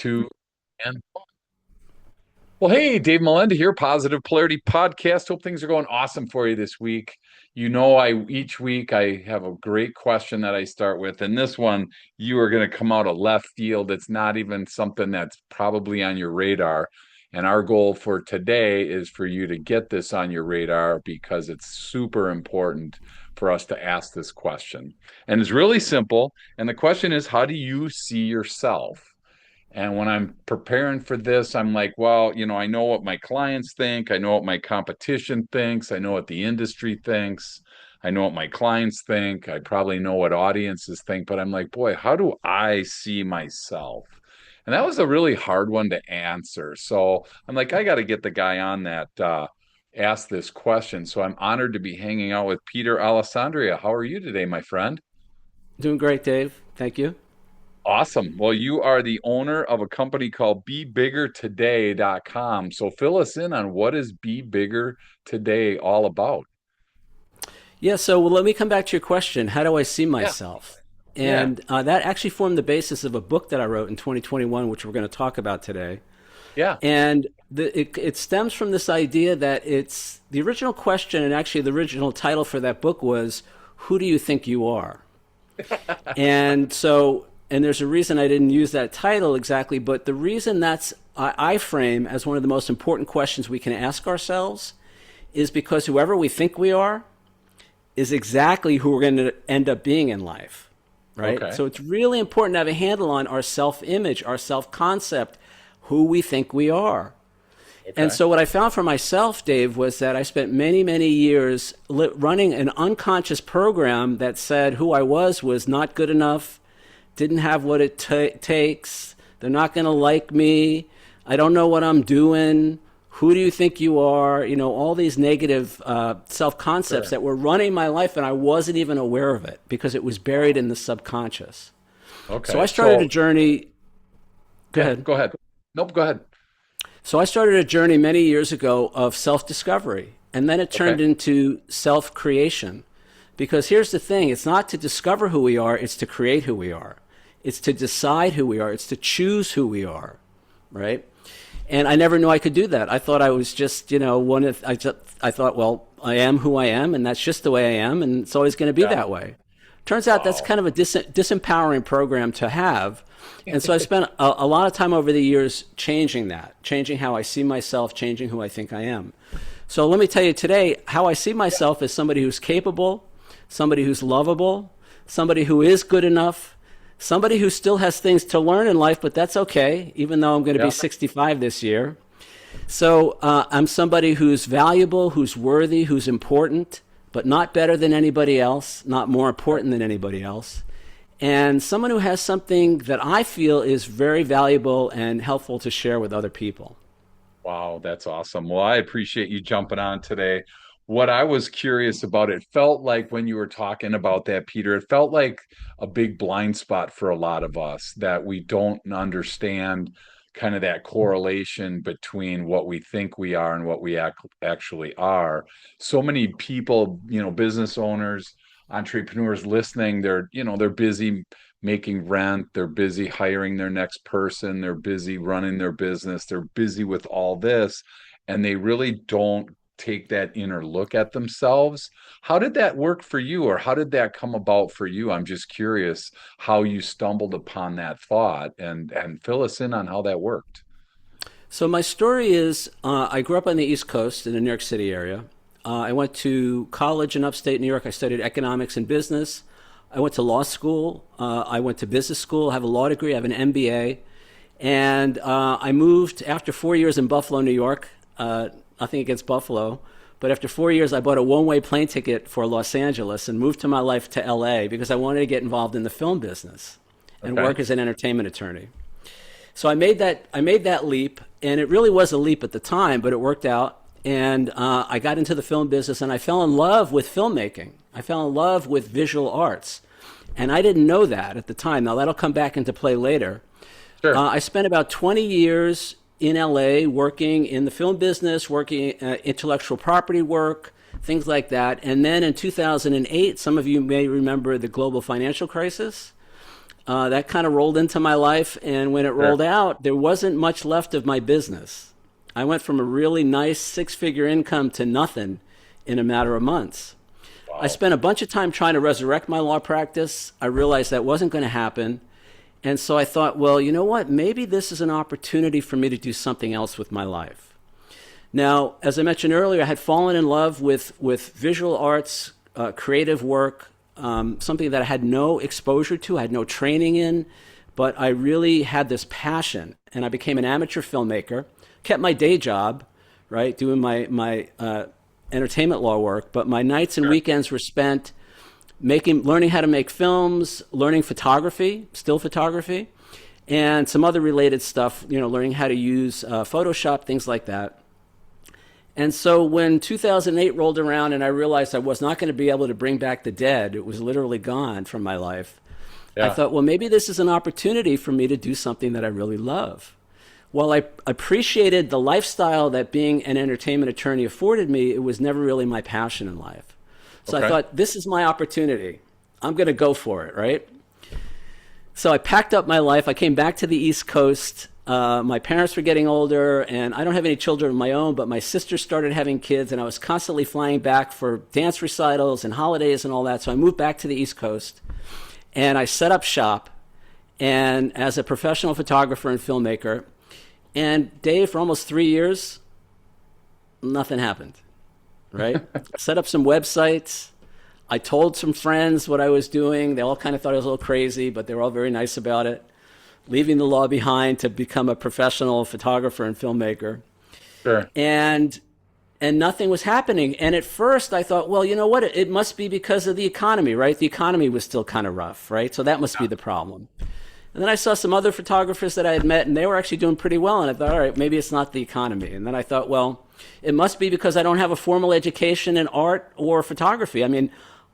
two, and well, hey, Dave Melinda here, Positive Polarity Podcast. Hope things are going awesome for you this week. You know, I each week I have a great question that I start with, and this one you are going to come out of left field. It's not even something that's probably on your radar. And our goal for today is for you to get this on your radar because it's super important for us to ask this question. And it's really simple. And the question is, how do you see yourself? And when I'm preparing for this, I'm like, well, I know what my clients think. I know what my competition thinks. I know what the industry thinks. I know what my clients think. I probably know what audiences think. But I'm like, boy, how do I see myself? And that was a really hard one to answer. So I'm like, I got to get the guy on that asked this question. So I'm honored to be hanging out with Peter Alessandria. How are you today, my friend? Doing great, Dave. Thank you. Awesome. Well, you are the owner of a company called BeBiggerToday.com. So fill us in on what is Be Bigger Today all about. Well, let me come back to your question. How do I see Yeah, myself? yeah, And that actually formed the basis of a book that I wrote in 2021, which we're going to talk about today. yeah. And it stems from this idea that it's the original question, and actually the original title for that book was, "Who do you think you are?" And there's a reason I didn't use that title exactly, but the reason I frame as one of the most important questions we can ask ourselves is because whoever we think we are is exactly who we're going to end up being in life, right? Okay, So it's really important to have a handle on our self image, our self concept, who we think we are. And okay. so what I found for myself, Dave, was that I spent many, many years running an unconscious program that said who I was not good enough, didn't have what it takes, they're not going to like me, I don't know what I'm doing, who do you think you are? All these negative self concepts Sure. that were running my life, and I wasn't even aware of it because it was buried in the subconscious. So I Okay. started a So, journey. Go yeah, ahead. go ahead. Nope, go ahead. So I started a journey many years ago of self discovery, and then it Okay. turned into self creation. Because here's the thing, it's not to discover who we are, it's to create who we are. It's to decide who we are, it's to choose who we are, right? And I never knew I could do that. I thought I was just, I thought, well, I am who I am, and that's just the way I am, and it's always going to be Yeah. that way. Turns out that's Wow. kind of a disempowering program to have. And so I spent a lot of time over the years changing that, changing how I see myself, changing who I think I am. So let me tell you today how I see myself as somebody who's capable, somebody who's lovable, somebody who is good enough, somebody who still has things to learn in life, but that's okay, even though I'm going to be Yeah. 65 this year. So I'm somebody who's valuable, who's worthy, who's important, but not better than anybody else, not more important than anybody else. And someone who has something that I feel is very valuable and helpful to share with other people. Wow, that's awesome. Well, I appreciate you jumping on today. What I was curious about, it felt like when you were talking about that, Peter, it felt like a big blind spot for a lot of us that we don't understand kind of that correlation between what we think we are and what we actually are. So many people, business owners, entrepreneurs listening, they're busy making rent, they're busy hiring their next person, they're busy running their business, they're busy with all this, and they really don't take that inner look at themselves. How did that work for you, or how did that come about for you? I'm just curious how you stumbled upon that thought and fill us in on how that worked. So my story is I grew up on the East Coast in the New York City area. I went to college in upstate New York. I studied economics and business. I went to law school. I went to business school. I have a law degree. I have an MBA. And I moved after 4 years in Buffalo, New York. Nothing against Buffalo. But after 4 years, I bought a one-way plane ticket for Los Angeles and moved to my life to LA because I wanted to get involved in the film business and Okay. work as an entertainment attorney. So I made that leap, and it really was a leap at the time, but it worked out. And I got into the film business, and I fell in love with filmmaking. I fell in love with visual arts, and I didn't know that at the time. Now that'll come back into play later. Sure. I spent about 20 years in LA working in the film business, working intellectual property work, things like that. And then in 2008, some of you may remember the global financial crisis. That kind of rolled into my life. And when it Sure. rolled out, there wasn't much left of my business. I went from a really nice six-figure income to nothing in a matter of months. I Wow. spent a bunch of time trying to resurrect my law practice. I realized that wasn't going to happen. And so I thought, well, you know what? Maybe this is an opportunity for me to do something else with my life. Now, as I mentioned earlier, I had fallen in love with visual arts, creative work, something that I had no exposure to, I had no training in, but I really had this passion. And I became an amateur filmmaker, kept my day job, right, doing my entertainment law work, but my nights and Sure. weekends were spent learning how to make films, learning photography, still photography, and some other related stuff, learning how to use Photoshop, things like that. And so when 2008 rolled around and I realized I was not going to be able to bring back the dead, it was literally gone from my life, I Yeah. thought, well, maybe this is an opportunity for me to do something that I really love. While I appreciated the lifestyle that being an entertainment attorney afforded me, it was never really my passion in life. So I Okay. thought, this is my opportunity. I'm going to go for it, right? So I packed up my life. I came back to the East Coast. My parents were getting older, and I don't have any children of my own, but my sister started having kids, and I was constantly flying back for dance recitals and holidays and all that. So I moved back to the East Coast, and I set up shop and as a professional photographer and filmmaker. And Dave, for almost 3 years, nothing happened, right? Set up some websites. I told some friends what I was doing. They all kind of thought I was a little crazy, but they were all very nice about it. Leaving the law behind to become a professional photographer and filmmaker. Sure. And nothing was happening. And at first I thought, well, you know what? It must be because of the economy, right? The economy was still kind of rough, right? So that must be the problem. And then I saw some other photographers that I had met, and they were actually doing pretty well. And I thought, all right, maybe it's not the economy. And then I thought, well, it must be because I don't have a formal education in art or photography. I mean,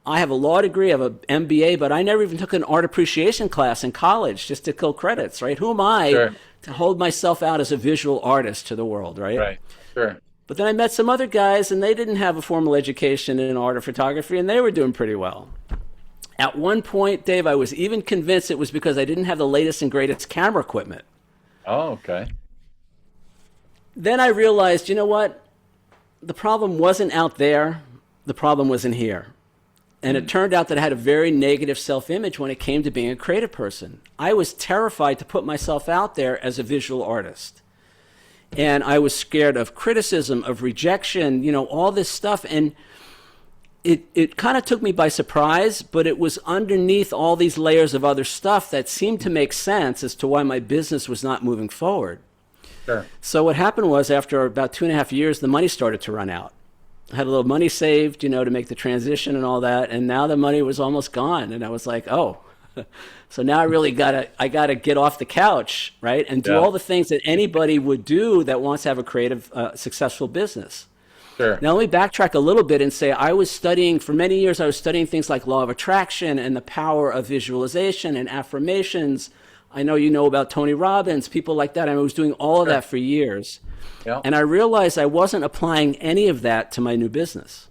I have a law degree, I have an MBA, but I never even took an art appreciation class in college just to kill credits, right? Who am I Sure. to hold myself out as a visual artist to the world, right? Right. Sure. But then I met some other guys, and they didn't have a formal education in art or photography, and they were doing pretty well. At one point, Dave, I was even convinced it was because I didn't have the latest and greatest camera equipment. Oh, okay. Then I realized, you know what? The problem wasn't out there, the problem was in here. And it Mm. turned out that I had a very negative self image when it came to being a creative person. I was terrified to put myself out there as a visual artist. And I was scared of criticism, of rejection, all this stuff. And it kind of took me by surprise, but it was underneath all these layers of other stuff that seemed to make sense as to why my business was not moving forward. Sure. So what happened was after about 2.5 years, the money started to run out. I had a little money saved, to make the transition and all that. And now the money was almost gone. And I was like, oh, so now I gotta get off the couch, right? And do Yeah. all the things that anybody would do that wants to have a creative, successful business. Sure. Now, let me backtrack a little bit and say for many years, I was studying things like law of attraction and the power of visualization and affirmations. I know you know about Tony Robbins, people like that. I was doing all of Sure. that for years. Yeah. And I realized I wasn't applying any of that to my new business.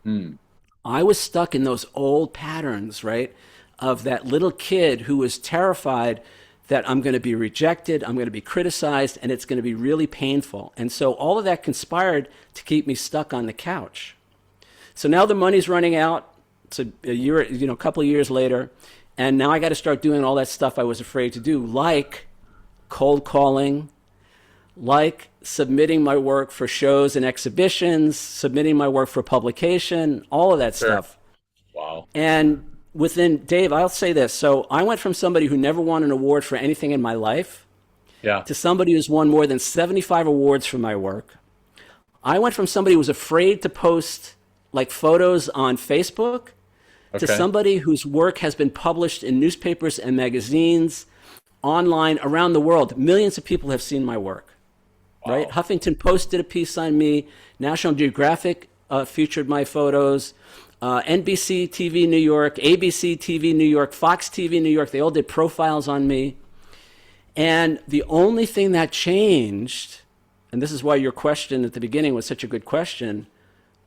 Mm. I was stuck in those old patterns, right? Of that little kid who was terrified that I'm going to be rejected, I'm going to be criticized, and it's going to be really painful. And so all of that conspired to keep me stuck on the couch. So now the money's running out. It's a couple of years later, and now I got to start doing all that stuff I was afraid to do, like cold calling, like submitting my work for shows and exhibitions, submitting my work for publication, all of that Sure. stuff. Wow. And Dave, I'll say this. So I went from somebody who never won an award for anything in my life Yeah. to somebody who's won more than 75 awards for my work. I went from somebody who was afraid to post like photos on Facebook to Okay. somebody whose work has been published in newspapers and magazines, online, around the world. Millions of people have seen my work. Right? Wow. Huffington Post did a piece on me. National Geographic featured my photos. NBC TV New York, ABC TV New York, Fox TV New York, they all did profiles on me. And the only thing that changed, and this is why your question at the beginning was such a good question,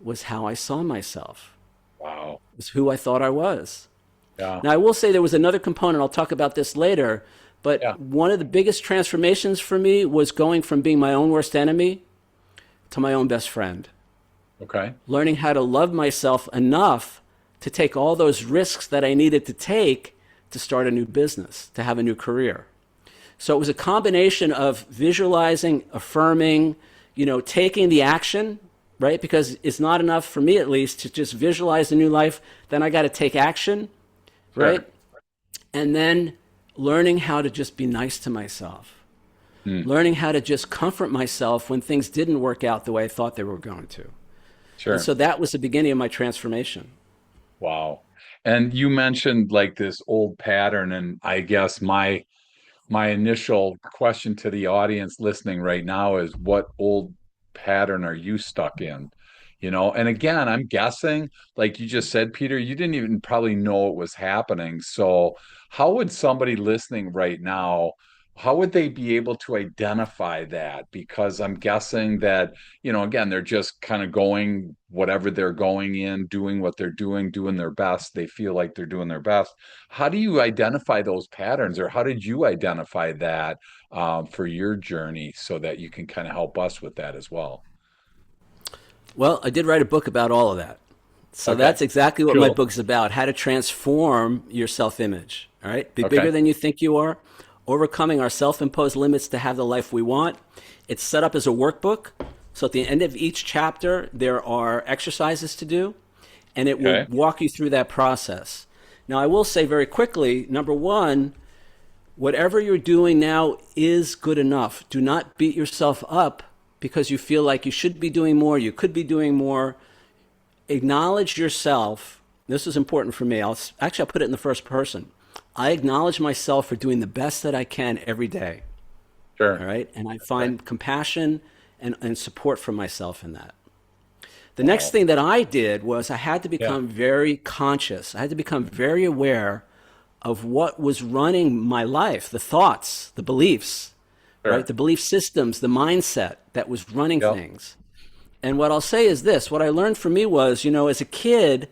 was how I saw myself, Wow. was who I thought I was. Yeah. Now, I will say there was another component. I'll talk about this later. But Yeah. one of the biggest transformations for me was going from being my own worst enemy to my own best friend. Okay. Learning how to love myself enough to take all those risks that I needed to take to start a new business, to have a new career. So it was a combination of visualizing, affirming, taking the action, right? Because it's not enough for me, at least, to just visualize a new life. Then I got to take action, Sure. right? And then learning how to just be nice to myself, Hmm. learning how to just comfort myself when things didn't work out the way I thought they were going to. And Sure. so that was the beginning of my transformation. Wow. And you mentioned like this old pattern, and I guess my initial question to the audience listening right now is what old pattern are you stuck in? And again, I'm guessing, like you just said, Peter, you didn't even probably know it was happening. So, how would somebody listening right now, how would they be able to identify that? Because I'm guessing that, again, they're just kind of going whatever they're going in, doing what they're doing their best. They feel like they're doing their best. How do you identify those patterns, or how did you identify that for your journey so that you can kind of help us with that as well? Well, I did write a book about all of that. So Okay, that's exactly what my cool. book's about, how to transform your self image. All right? Be bigger Okay, than you think you are, overcoming our self imposed limits to have the life we want. It's set up as a workbook. So at the end of each chapter, there are exercises to do, and it will okay, walk you through that process. Now, I will say very quickly number one, whatever you're doing now is good enough. Do not beat yourself up because you feel like you should be doing more, you could be doing more. Acknowledge yourself. This is important for me. I'll put it in the first person. I acknowledge myself for doing the best that I can every day. All sure. right. And I Okay. find compassion and support for myself in that. The next Wow. thing that I did was I had to Yeah, become very conscious. I had to become very aware of what was running my life, the thoughts, the beliefs, right? sure. The belief systems, the mindset that was running Yep. things. And what I'll say is this what I learned from me was, as a kid,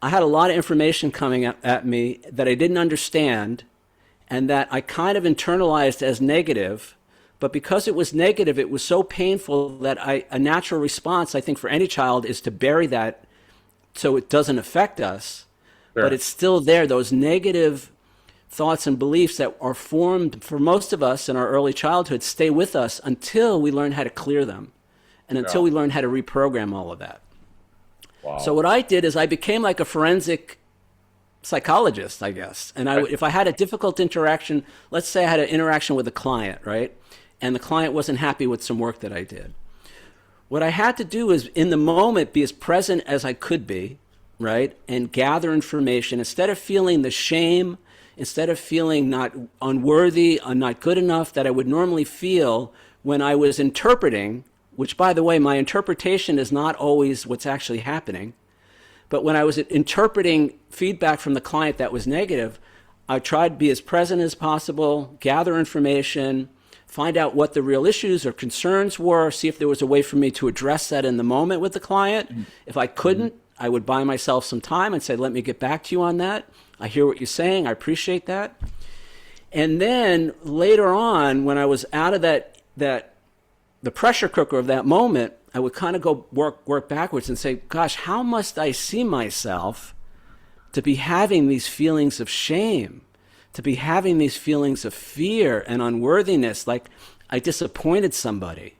I had a lot of information coming at me that I didn't understand and that I kind of internalized as negative. But because it was negative, it was so painful that a natural response, I think, for any child is to bury that so it doesn't affect us. But Sure. it's still there, those negative thoughts and beliefs that are formed for most of us in our early childhood stay with us until we learn how to clear them and until Yeah. we learn how to reprogram all of that. So Wow. what I did is I became like a forensic psychologist, I guess. And Okay. if I had a difficult interaction, let's say I had an interaction with a client, right? And the client wasn't happy with some work that I did. What I had to do is in the moment be as present as I could be, right? And gather information instead of feeling the shame, instead of feeling not unworthy, not good enough that I would normally feel when I was interpreting, which by the way, my interpretation is not always what's actually happening. But when I was interpreting feedback from the client that was negative, I tried to be as present as possible, gather information, find out what the real issues or concerns were, see if there was a way for me to address that in the moment with the client. If I Mm-hmm. couldn't, I would buy myself some time and say, let me get back to you on that. I hear what you're saying. I appreciate that. And then later on, when I was out of the pressure cooker of that moment, I would kind of go work backwards and say, gosh, how must I see myself to be having these feelings of shame, to be having these feelings of fear and unworthiness, like I disappointed somebody,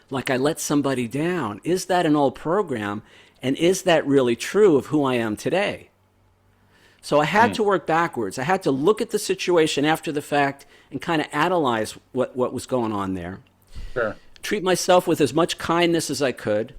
like I let somebody down? Is that an old program? And is that really true of who I am today? So I had Mm. to work backwards. I had to look at the situation after the fact and kind of analyze what was going on there, Sure. treat myself with as much kindness as I could,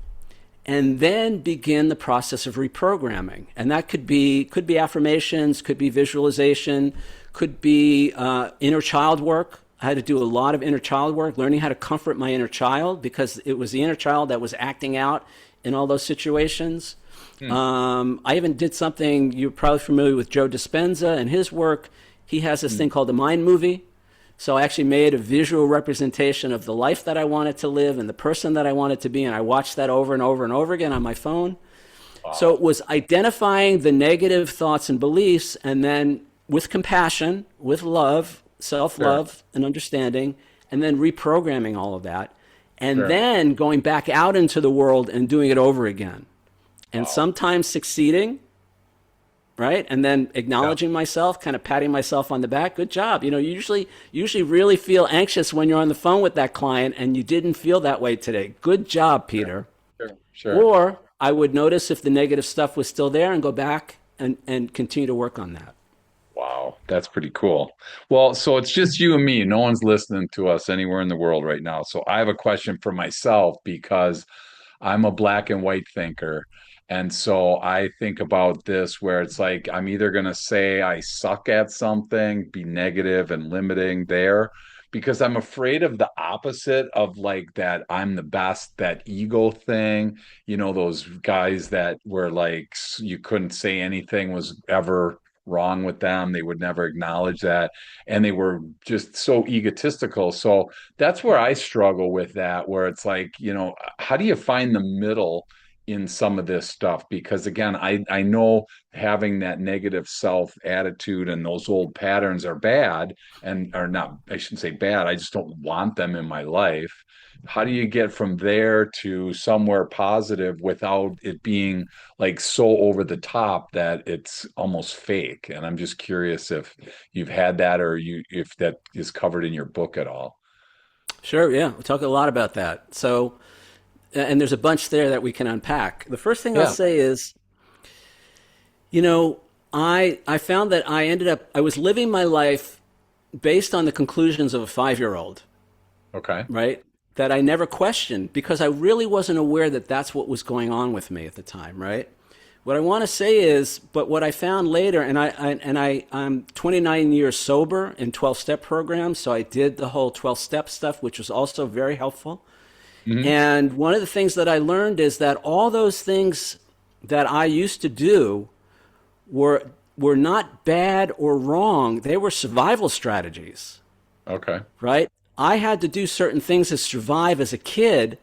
and then begin the process of reprogramming. And that could be affirmations, could be visualization, could be inner child work. I had to do a lot of inner child work, learning how to comfort my inner child because it was the inner child that was acting out in all those situations. Mm. I even did something, you're probably familiar with Joe Dispenza and his work. He has this Mm. thing called the mind movie. So I actually made a visual representation of the life that I wanted to live and the person that I wanted to be, and I watched that over and over and over again on my phone. So Wow. it was identifying the negative thoughts and beliefs, and then with compassion, with love, self Sure. love, and understanding, and then reprogramming all of that, and Sure. then going back out into the world and doing it over again. And Wow. sometimes succeeding, right? And then Yeah. acknowledging myself, kind of patting myself on the back. Good job. You usually really feel anxious when you're on the phone with that client and you didn't feel that way today. Good job, Sure. Peter. Sure. Sure. Or I would notice if the negative stuff was still there and go back and continue to work on that. Wow, that's pretty cool. Well, so it's just you and me. No one's listening to us anywhere in the world right now. So I have a question for myself because I'm a black and white thinker. And so I think about this where it's like I'm either going to say I suck at something, be negative and limiting there, because I'm afraid of the opposite of like that I'm the best, that ego thing. Those guys that were like you couldn't say anything was ever wrong with them. They would never acknowledge that. And they were just so egotistical. So that's where I struggle with that, where it's like, how do you find the middle in some of this stuff? Because again, I know having that negative self attitude and those old patterns are bad and are not, I shouldn't say bad, I just don't want them in my life. How do you get from there to somewhere positive without it being like so over the top that it's almost fake? And I'm just curious if you've had that or if that is covered in your book at all. Sure, yeah. We talk a lot about that. So, and there's a bunch there that we can unpack. The first thing I'll Yeah. say is, you know, I found that I was living my life based on the conclusions of a 5-year old, Okay. right? That I never questioned because I really wasn't aware that that's what was going on with me at the time, right? What I want to say is, but what I found later, I'm 29 years sober in 12-step programs, so I did the whole 12-step stuff, which was also very helpful. Hmm. And one of the things that I learned is that all those things that I used to do were not bad or wrong. They were survival strategies, Okay. right? I had to do certain things to survive as a kid,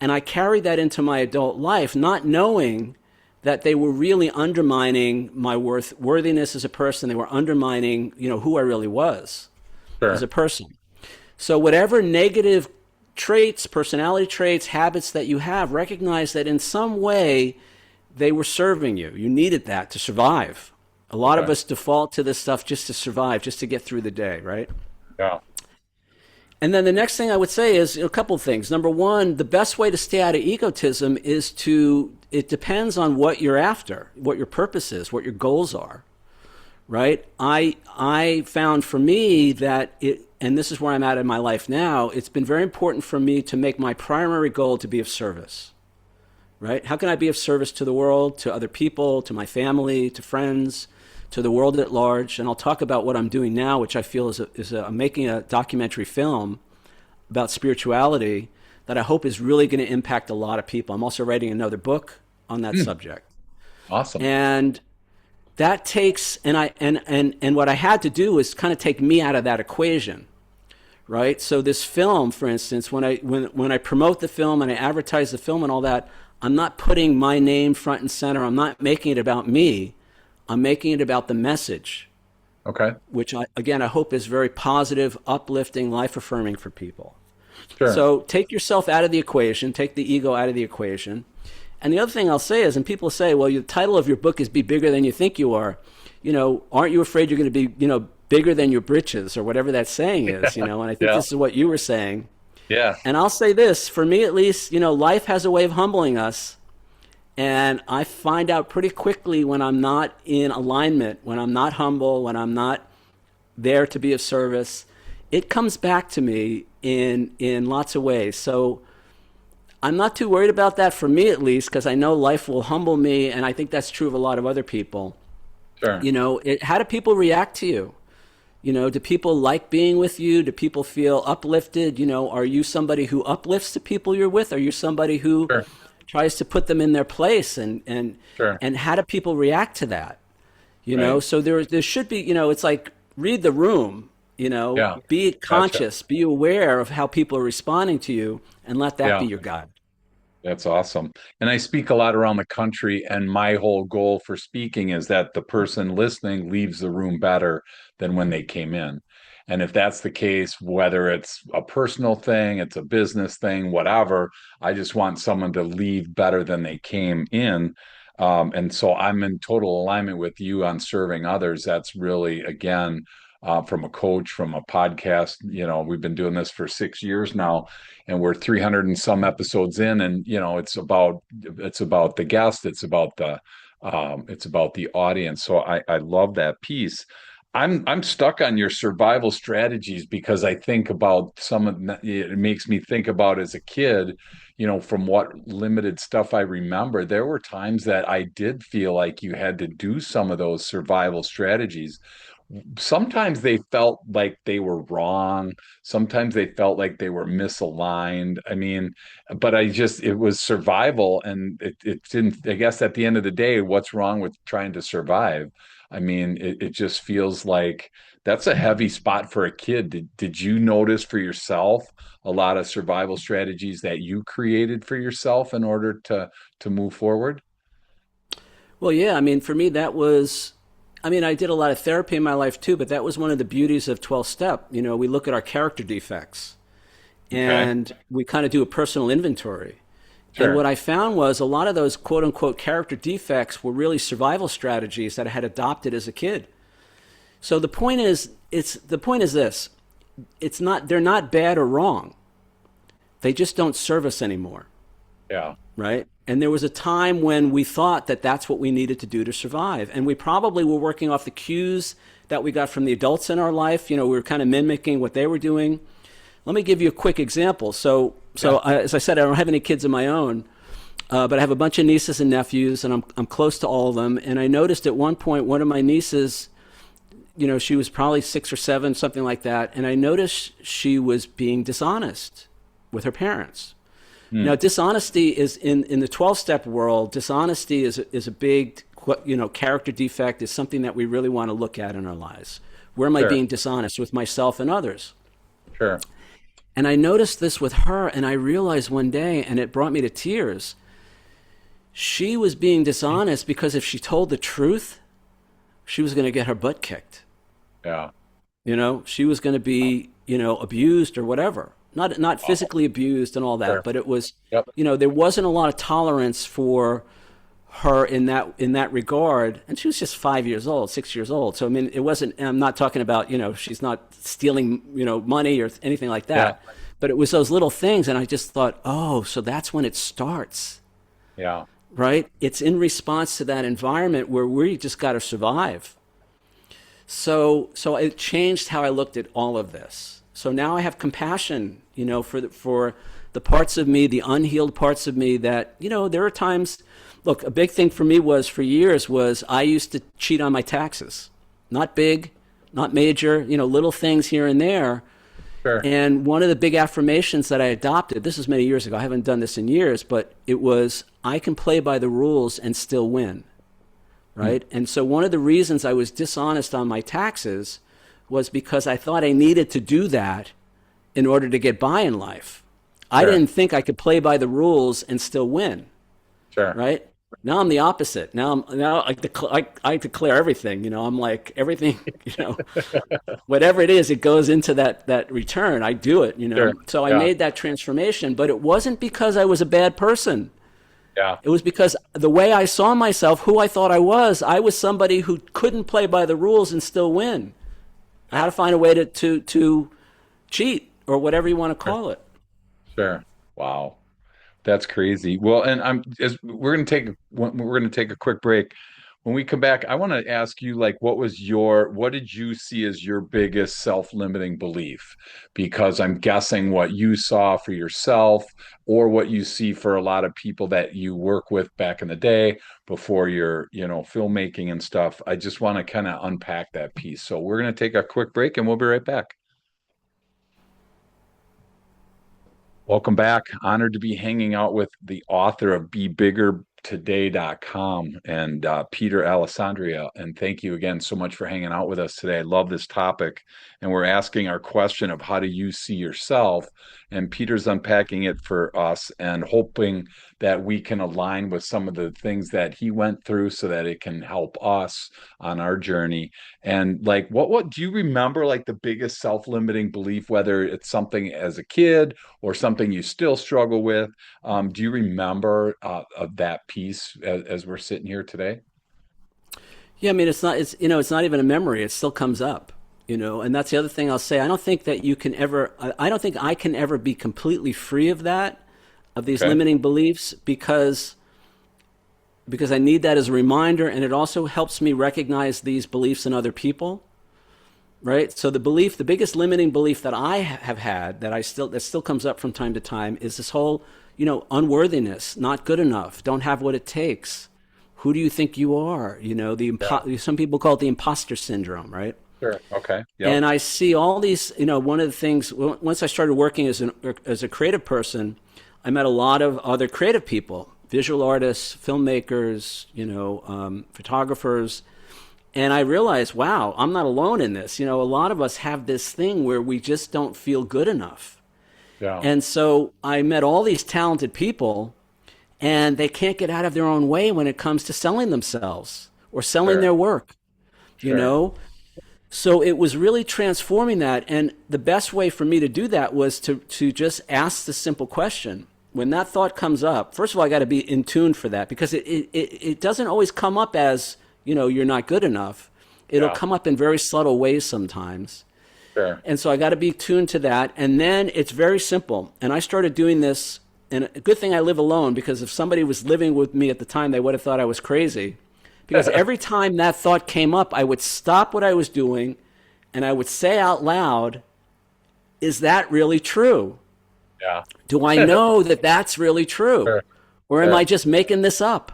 and I carried that into my adult life, not knowing that they were really undermining my worthiness as a person. They were undermining, who I really was as a Sure. person. So whatever negative traits, personality traits, habits that you have, recognize that in some way they were serving you. You needed that to survive. A lot of Okay. us default to this stuff just to survive, just to get through the day, right? Yeah. And then the next thing I would say is a couple of things. Number one, the best way to stay out of egotism is it depends on what you're after, what your purpose is, what your goals are, right? I found for me that and this is where I'm at in my life now, it's been very important for me to make my primary goal to be of service, right? How can I be of service to the world, to other people, to my family, to friends, to the world at large? And I'll talk about what I'm doing now, which I feel I'm making a documentary film about spirituality that I hope is really going to impact a lot of people. I'm also writing another book on that Hmm. subject. Awesome. And that takes and what I had to do was kind of take me out of that equation, right? So this film, for instance, when I promote the film and I advertise the film and all that, I'm not putting my name front and center. I'm not making it about me. I'm making it about the message, Okay. which I hope is very positive, uplifting, life affirming for people. Sure. So take yourself out of the equation, take the ego out of the equation. And the other thing I'll say is, and people say, well, the title of your book is Be Bigger Than You Think You Are. Aren't you afraid you're going to be, bigger than your britches or whatever that saying is, and I think Yeah. this is what you were saying. Yeah. And I'll say this, for me at least, life has a way of humbling us. And I find out pretty quickly when I'm not in alignment, when I'm not humble, when I'm not there to be of service. It comes back to me in lots of ways. So I'm not too worried about that for me at least, because I know life will humble me, and I think that's true of a lot of other people. Sure. How do people react to you? Do people like being with you? Do people feel uplifted? Are you somebody who uplifts the people you're with? Are you somebody who Sure. tries to put them in their place? Sure. And how do people react to that? Right. So there should be, it's like read the room, Yeah. be Gotcha. conscious, be aware of how people are responding to you, and let that Yeah. be your guide. That's awesome. And I speak a lot around the country, and my whole goal for speaking is that the person listening leaves the room better than when they came in. And if that's the case, whether it's a personal thing, it's a business thing, whatever, I just want someone to leave better than they came in. And so I'm in total alignment with you on serving others. That's really, again, from a coach, from a podcast, we've been doing this for 6 years now, and we're 300 and some episodes in, and it's about the guest, it's about the audience. So I love that piece. I'm stuck on your survival strategies because I think about some of it makes me think about as a kid, from what limited stuff I remember, there were times that I did feel like you had to do some of those survival strategies. Sometimes they felt like they were wrong. Sometimes they felt like they were misaligned. I mean, but it was survival, and it didn't, I guess at the end of the day, what's wrong with trying to survive? I mean, it just feels like that's a heavy spot for a kid. Did you notice for yourself a lot of survival strategies that you created for yourself in order to move forward? Well, yeah, I mean, for me, I did a lot of therapy in my life too, but that was one of the beauties of 12 step. We look at our character defects Okay, and we kind of do a personal inventory. And sure. what I found was a lot of those quote unquote character defects were really survival strategies that I had adopted as a kid. So the point is this. They're not bad or wrong. They just don't serve us anymore, Yeah, right? And there was a time when we thought that that's what we needed to do to survive. And we probably were working off the cues that we got from the adults in our life. We were kind of mimicking what they were doing. Let me give you a quick example. So, yeah. so I, as I said, I don't have any kids of my own, but I have a bunch of nieces and nephews, and I'm close to all of them. And I noticed at one point, one of my nieces, she was probably 6 or 7, something like that, and I noticed she was being dishonest with her parents. Hmm. Now, dishonesty is in the 12-step world. Dishonesty is a big character defect. Is something that we really want to look at in our lives. Where am I Sure, being dishonest with myself and others? sure. And I noticed this with her, and I realized one day, and it brought me to tears. She was being dishonest because if she told the truth, she was going to get her butt kicked. Yeah. She was going to be, abused or whatever. Not Wow. physically abused and all that, Sure. but it was, Yep. there wasn't a lot of tolerance for her in that regard. And she was just 5 years old, 6 years old. So I mean, it wasn't. I'm not talking about, she's not stealing, money or anything like Yeah. that. But it was those little things, and I just thought, oh, so that's when it starts, Yeah. right? It's in response to that environment where we just got to survive. So it changed how I looked at all of this. So now I have compassion, for the parts of me, the unhealed parts of me that, there are times. Look, a big thing for me was for years was I used to cheat on my taxes. Not big, not major, little things here and there. Sure. And one of the big affirmations that I adopted, this is many years ago, I haven't done this in years, but it was I can play by the rules and still win, Hmm. right? And so one of the reasons I was dishonest on my taxes was because I thought I needed to do that in order to get by in life. I Sure. didn't think I could play by the rules and still win, Sure. right? Now I'm the opposite. Now I declare everything. I'm like everything. Whatever it is, it goes into that return. I do it. Sure. So I Yeah. made that transformation, but it wasn't because I was a bad person. Yeah. It was because the way I saw myself, who I was somebody who couldn't play by the rules and still win. I had to find a way to cheat or whatever you want to Sure. call it. Sure. Wow. That's crazy. Well, and we're going to take a quick break. When we come back, I want to ask you, like, what did you see as your biggest self-limiting belief? Because I'm guessing what you saw for yourself or what you see for a lot of people that you work with back in the day before your, filmmaking and stuff. I just want to kind of unpack that piece. So we're going to take a quick break and we'll be right back. Welcome back. Honored to be hanging out with the author of Be Bigger, today.com and Peter Alessandria. And thank you again so much for hanging out with us today. I love this topic. And we're asking our question of how do you see yourself? And Peter's unpacking it for us and hoping that we can align with some of the things that he went through so that it can help us on our journey. And like what do you remember like the biggest self-limiting belief, whether it's something as a kid or something you still struggle with? Do you remember of that piece as we're sitting here today? Yeah, I mean, it's not even a memory. It still comes up, and that's the other thing I'll say. I don't think that you can ever, I don't think I can ever be completely free of that, of these Okay. limiting beliefs, because I need that as a reminder, and it also helps me recognize these beliefs in other people, right? So the biggest limiting belief that I have had that still comes up from time to time is this whole, unworthiness, not good enough, don't have what it takes. Who do you think you are? Yeah. Some people call it the imposter syndrome, right? Sure. Okay. Yep. And I see all these, one of the things, once I started working as a creative person, I met a lot of other creative people, visual artists, filmmakers, photographers. And I realized, wow, I'm not alone in this. A lot of us have this thing where we just don't feel good enough. Yeah. And so I met all these talented people, and they can't get out of their own way when it comes to selling themselves or selling Sure. their work, you Sure. know? So it was really transforming that. And the best way for me to do that was to just ask the simple question. When that thought comes up, first of all, I got to be in tune for that, because it doesn't always come up as, you're not good enough. It'll Yeah. come up in very subtle ways sometimes. Sure. And so I got to be tuned to that. And then it's very simple. And I started doing this. And a good thing I live alone, because if somebody was living with me at the time, they would have thought I was crazy. Because every time that thought came up, I would stop what I was doing and I would say out loud, is that really true? Yeah. Do I know that that's really true? Sure. Or am I Sure. just making this up?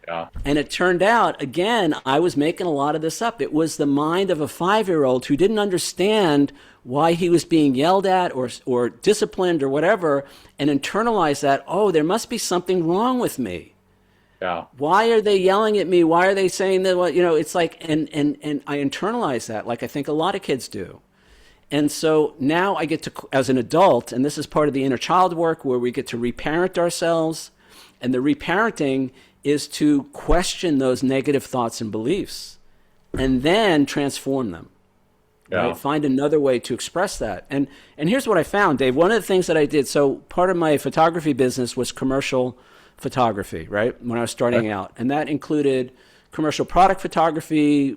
Yeah. And it turned out, again, I was making a lot of this up. It was the mind of a 5-year-old who didn't understand why he was being yelled at or disciplined or whatever, and internalized that, oh, there must be something wrong with me. Yeah. Why are they yelling at me? Why are they saying that? Well, it's like, and I internalize that, like I think a lot of kids do. And so now I get to, as an adult, and this is part of the inner child work where we get to reparent ourselves. And the reparenting is to question those negative thoughts and beliefs and then transform them, right? Yeah. Find another way to express that. And here's what I found, Dave. One of the things that I did, so part of my photography business was commercial photography, right? When I was Okay. starting out. And that included commercial product photography,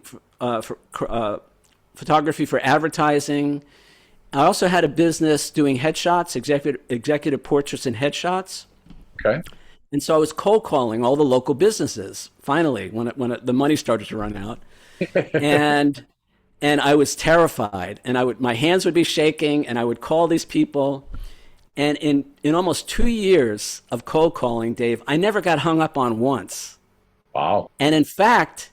photography for advertising. I also had a business doing headshots, executive portraits and headshots. Okay. And so I was cold calling all the local businesses. Finally, the money started to run out, and I was terrified, and my hands would be shaking, and I would call these people, and in almost 2 years of cold calling, Dave, I never got hung up on once. Wow. And in fact,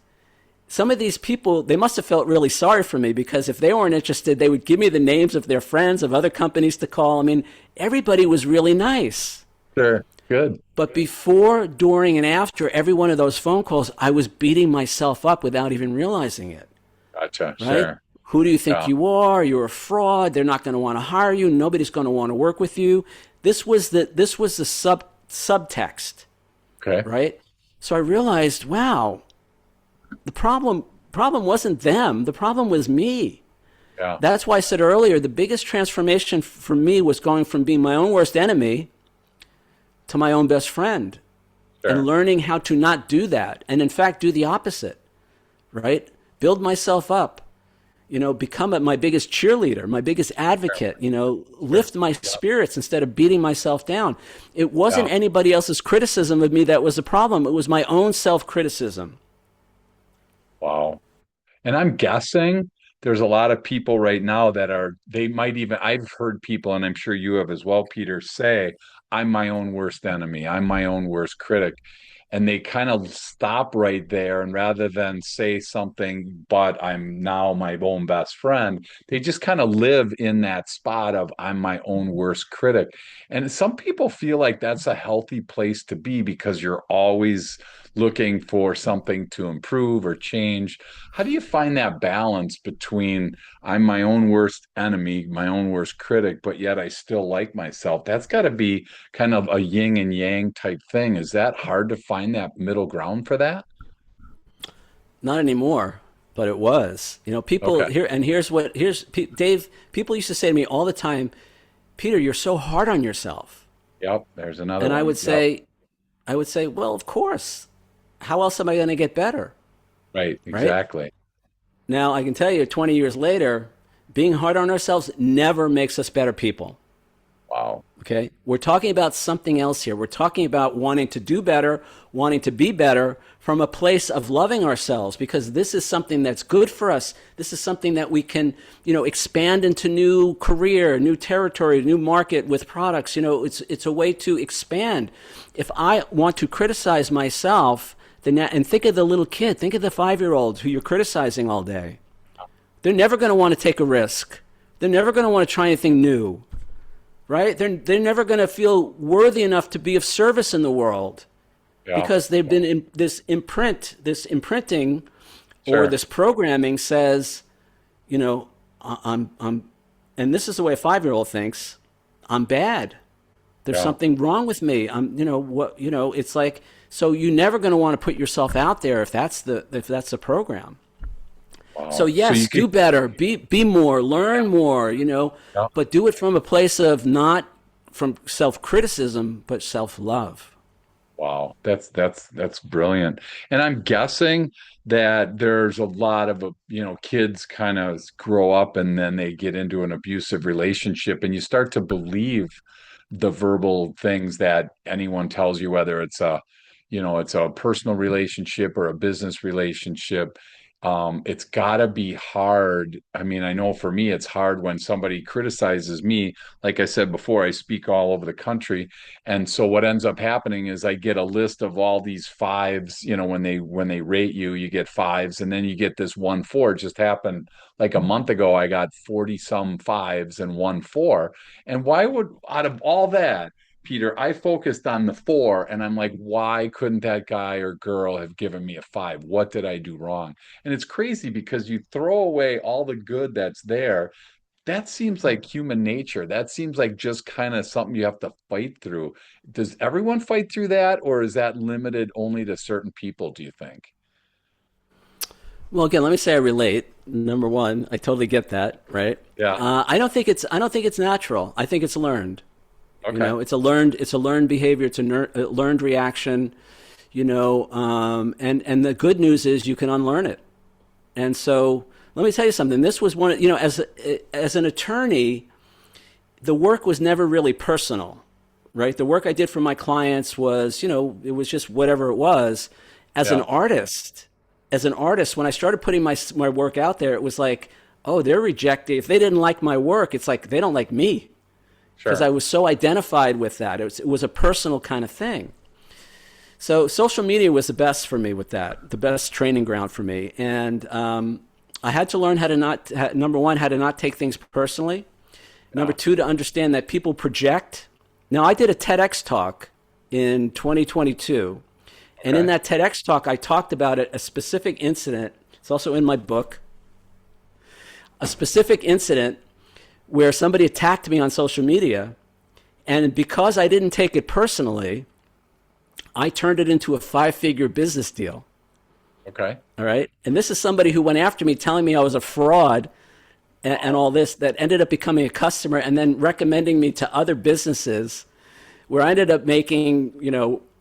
some of these people, they must have felt really sorry for me, because if they weren't interested, they would give me the names of their friends, of other companies to call. I mean, everybody was really nice. Sure. Good. But before, during, and after every one of those phone calls, I was beating myself up without even realizing it, Gotcha. right? Sure. Who do you think Yeah. you are? You're a fraud. They're not going to want to hire you. Nobody's going to want to work with you. This was the subtext, Okay. right? So I realized, wow, the problem wasn't them. The problem was me. Yeah. That's why I said earlier, the biggest transformation for me was going from being my own worst enemy to my own best friend, and Sure. learning how to not do that. And in fact, do the opposite, right? Build myself up, become my biggest cheerleader, my biggest advocate, Sure. lift my Yeah. spirits instead of beating myself down. It wasn't Yeah. anybody else's criticism of me that was the problem. It was my own self criticism. Wow. And I'm guessing there's a lot of people right now that they might even, I've heard people, and I'm sure you have as well, Peter, say, I'm my own worst enemy. I'm my own worst critic. and they kind of stop right there. And rather than say something, but I'm now my own best friend, they just kind of live in that spot of I'm my own worst critic. And some people feel like that's a healthy place to be because you're always looking for something to improve or change. How do you find that balance between I'm my own worst enemy, my own worst critic, but yet I still like myself? That's got to be kind of a yin and yang type thing. Is that hard to find that middle ground for that? Not anymore, but it was. People Okay. here, and Dave. People used to say to me all the time, "Peter, you're so hard on yourself," Yep. There's another and one. Yep. I would say, well, of course. How else am I going to get better, Right. right? Exactly. Now, I can tell you, 20 years later, being hard on ourselves never makes us better people. Wow. Okay. We're talking about something else here. We're talking about wanting to do better, wanting to be better from a place of loving ourselves because this is something that's good for us. This is something that we can, expand into new career, new territory, new market with products. It's a way to expand. If I want to criticize myself, and think of the little kid, think of the 5-year-old who you're criticizing all day. They're never going to want to take a risk. They're never going to want to try anything new, right? They're never going to feel worthy enough to be of service in the world Yeah. because they've been in this imprinting, or Sure. this programming says, I'm, and this is the way a 5-year-old thinks. I'm bad. There's Yeah. something wrong with me. It's like, so you're never going to want to put yourself out there if that's the program. So Wow. So you yes, could, do better, be more, learn more, yeah. but do it from a place of not from self-criticism, but self-love. Wow, that's brilliant. And I'm guessing that there's a lot of kids kind of grow up and then they get into an abusive relationship and you start to believe the verbal things that anyone tells you, whether it's a personal relationship or a business relationship. It's gotta be hard. I mean, I know for me, it's hard when somebody criticizes me. Like I said before, I speak all over the country. And so what ends up happening is I get a list of all these fives, when they rate you, you get fives, and then you get this 1 4. It just happened like a month ago. I got 40 some fives and 1 4. And why would out of all that, Peter, I focused on the 4 and I'm like, why couldn't that guy or girl have given me a 5? What did I do wrong? And it's crazy because you throw away all the good that's there. That seems like human nature. That seems like just kind of something you have to fight through. Does everyone fight through that, or is that limited only to certain people, do you think? Well, again, let me say I relate. Number one, I totally get that, right? Yeah. I don't think it's natural. I think it's learned. Okay. It's a learned behavior. It's a learned reaction. And the good news is you can unlearn it. And so let me tell you something. This was as an attorney, the work was never really personal, right? The work I did for my clients was, it was just whatever it was. As an Yeah. artist, when I started putting my work out there, it was like, oh, they're rejecting. If they didn't like my work, it's like they don't like me because I Sure. was so identified with that. It was a personal kind of thing. So social media was the best for me with that, the best training ground for me. And I had to learn how to number one, how to not take things personally. Number Yeah. two, to understand that people project. Now, I did a TEDx talk in 2022. And in Okay. that TEDx talk, I talked about a specific incident. It's also in my book. A specific incident where somebody attacked me on social media. And because I didn't take it personally, I turned it into a 5-figure business deal. Okay. All right. And this is somebody who went after me telling me I was a fraud and Wow. all this, that ended up becoming a customer and then recommending me to other businesses where I ended up making,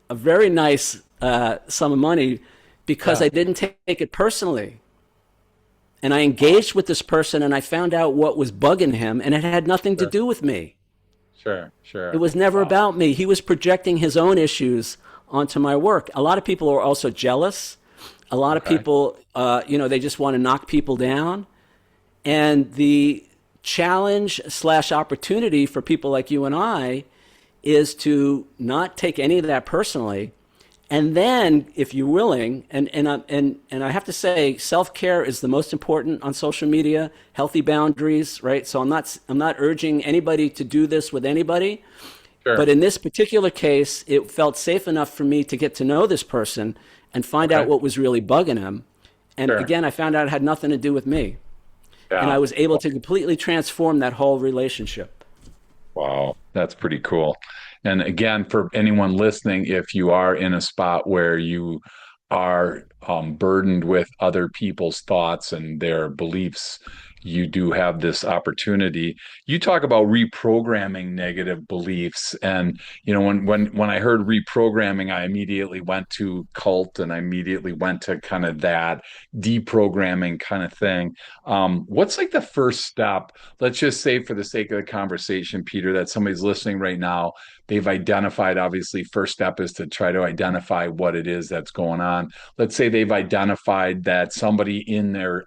a very nice sum of money because Yeah. I didn't take it personally. And I engaged with this person and I found out what was bugging him, and it had nothing to Sure. do with me. Sure. It Sure. was never Wow. about me. He was projecting his own issues onto my work. A lot of people are also jealous. A lot of Okay. people, they just want to knock people down. And the challenge slash opportunity for people like you and I is to not take any of that personally And then, if you're willing, and I have to say, self care is the most important on social media. Healthy boundaries, right? So I'm not urging anybody to do this with anybody, but Sure. in this particular case, it felt safe enough for me to get to know this person and find out Okay. what was really bugging him. And Sure. again, I found out it had nothing to do with me, and I Yeah. was able to completely transform that whole relationship. Wow, that's pretty cool. And again, for anyone listening, if you are in a spot where you are burdened with other people's thoughts and their beliefs, you do have this opportunity. You talk about reprogramming negative beliefs, and when I heard reprogramming, I immediately went to cult, and I immediately went to kind of that deprogramming kind of thing. What's like the first step? Let's just say, for the sake of the conversation, Peter, that somebody's listening right now, they've identified, obviously, first step is to try to identify what it is that's going on. Let's say they've identified that somebody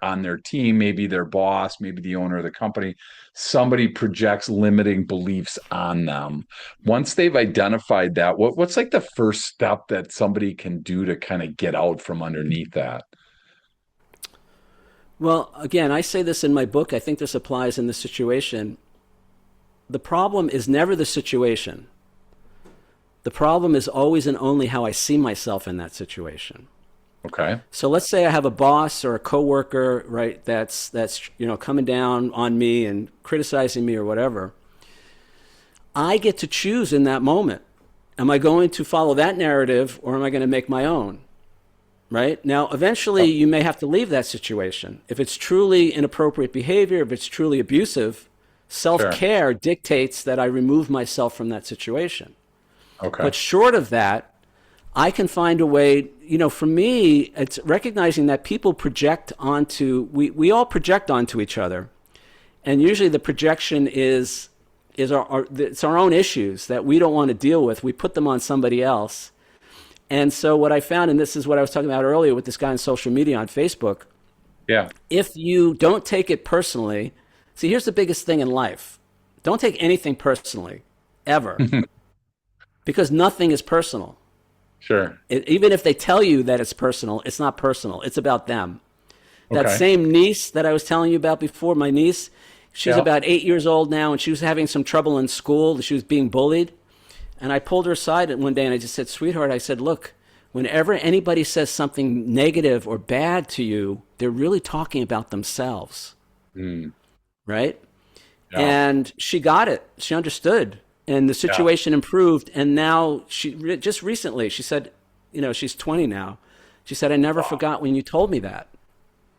on their team, maybe their boss, maybe the owner of the company, somebody projects limiting beliefs on them. Once they've identified that, what's like the first step that somebody can do to kind of get out from underneath that? Well, again, I say this in my book. I think this applies in this situation. The problem is never the situation. The problem is always and only how I see myself in that situation. Okay. So let's say I have a boss or a coworker, right, that's coming down on me and criticizing me or whatever. I get to choose in that moment. Am I going to follow that narrative or am I going to make my own? Right? Now, eventually Oh, you may have to leave that situation. If it's truly inappropriate behavior, if it's truly abusive, sure. self-care dictates that I remove myself from that situation. Okay. But short of that, I can find a way, for me, it's recognizing that people project onto, we all project onto each other. And usually the projection is it's our own issues that we don't want to deal with. We put them on somebody else. And so what I found, and this is what I was talking about earlier with this guy on social media on Facebook, Yeah. if you don't take it personally, see, here's the biggest thing in life. Don't take anything personally, ever, because nothing is personal. Sure. Even if they tell you that it's personal, it's not personal. It's about them. That Okay. same niece that I was telling you about before, my niece, she's Yeah. about 8 years old now, and she was having some trouble in school. She was being bullied. And I pulled her aside one day and I just said, sweetheart, I said, look, whenever anybody says something negative or bad to you, they're really talking about themselves, Mm, right? yeah. And she got it. She understood. And the Yeah. situation improved. And now just recently, she said, she's 20 now. She said, I never Wow. forgot when you told me that.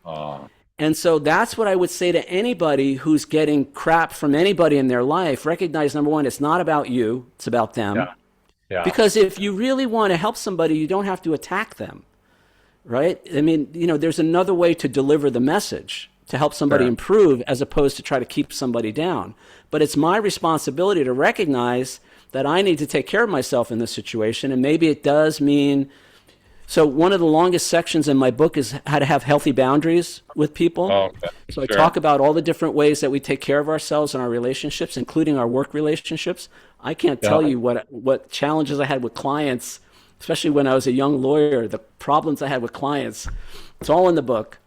Uh, And so that's what I would say to anybody who's getting crap from anybody in their life. Recognize, number one, it's not about you, it's about them. yeah. Yeah. Because if you really want to help somebody, you don't have to attack them, right? I mean, there's another way to deliver the message to help somebody Sure. improve as opposed to try to keep somebody down. But it's my responsibility to recognize that I need to take care of myself in this situation. And maybe it does mean, so one of the longest sections in my book is how to have healthy boundaries with people. Oh, okay. So I Sure. talk about all the different ways that we take care of ourselves and our relationships, including our work relationships. I can't Yeah. tell you what challenges I had with clients, especially when I was a young lawyer, the problems I had with clients. It's all in the book.